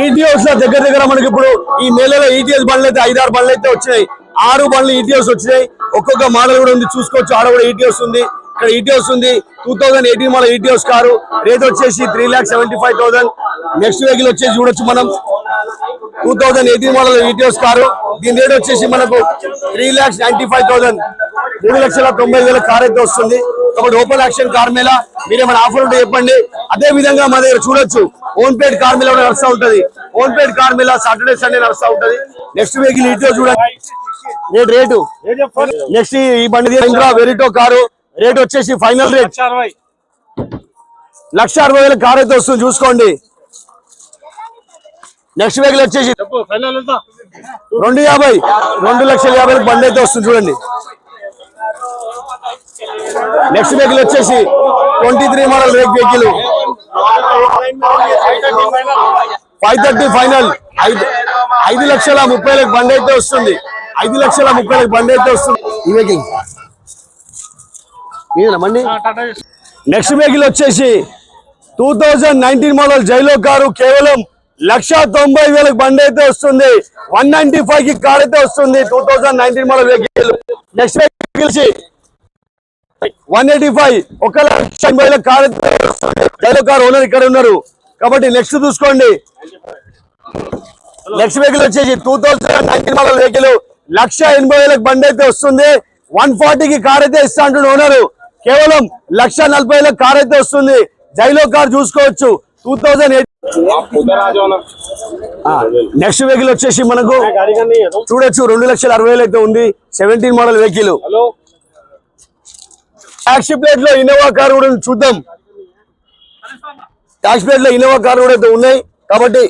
ETS లో దగ్గర మనకి ఇప్పుడు ఈ మేళలో ఈటీఎస్ బండ్లు అయితే 5-6 బండ్లు అయితే వచ్చినాయి. 6 బండ్లు ఈటీఎస్ వచ్చినాయి. ఒక్కొక్క మోడల్ కూడా ఉంది, చూసుకోవచ్చు. ఆడ కూడా ఈటీఎస్ ఉంది, ఇక్కడ ఈటీఎస్ ఉంది. 2018 మోడల్ ఈటీఎస్ కారు, రేట్ వచ్చేసి 3,75,000. నెక్స్ట్ వెహికల్ వచ్చేసి చూడొచ్చు మనం, 2018 మోడల్ ఈటీఎస్ కారు. దీని రేట్ వచ్చేసి మనకు 3,95,000, 3,90,000 కార్ అయితే వస్తుంది. కాబట్టి ఓపెన్ యాక్షన్ కార్ మీద మీరేమైనా ఆఫర్ ఉంటే చెప్పండి. అదే విధంగా మా దగ్గర చూడొచ్చు ఓన్ పేడ్ కార్ మీద కూడా నడుస్తూ ఉంటది. ఓన్ పేడ్ కార్ మీద సాటర్డే సండే నడుస్తూ ఉంటది. నెక్స్ట్ వెహికల్ ఈటీఎస్ చూడండి, రేటు నెక్స్ట్ ఈ బండి వెరిటో కారు, రేట్ వచ్చేసి ఫైనల్ రేట్ 1,60,000 కార్ అయితే వస్తుంది, చూసుకోండి. నెక్స్ట్ వెహికల్ వచ్చేసి 2,50,000, 2,50,000 బండి అయితే వస్తుంది, చూడండి. నెక్స్ట్ వెహికల్ వచ్చేసి 23 మోడల్ రేక్ వెహికల్, 530 ఫైనల్, 5,30,000 బండి అయితే వస్తుంది. 5,30,000 బండి అయితే వస్తుంది ఈ వెహికల్ బండి. నెక్స్ట్ వెహికల్ వచ్చేసి 2019 మోడల్ జైలో కారు, కేవలం 1,90,000 బండి అయితే వస్తుంది. 195 కి కార్ అయితే వస్తుంది, 2019 model vehicle. Next vehicle 185, 1,80,000 car అయితే వస్తుంది. జైలో కార్ ఓనర్ ఇక్కడ ఉన్నారు కాబట్టి నెక్స్ట్ చూసుకోండి. నెక్స్ట్ వెహికల్ వచ్చేసి 2019 మోడల్ వెహికల్, 1,80,000 బండి అయితే వస్తుంది. 140 కి కార్ అయితే ఇస్తా అంటున్న ఓనరు, కేవలం 1,40,000 కార్ అయితే వస్తుంది. జైలో కార్ చూసుకోవచ్చు, 2008. నెక్స్ట్ వెహికల్ వచ్చేసి మనకు చూడొచ్చు 2,60,000 అయితే ఉంది. 17 మోడల్ వెహికల్, ట్యాక్సీ ప్లేట్ లో ఇన్నోవా కార్ కూడా చూద్దాం. ట్యాక్సీ ప్లేట్ లో ఇన్నోవా కార్ కూడా అయితే ఉన్నాయి కాబట్టి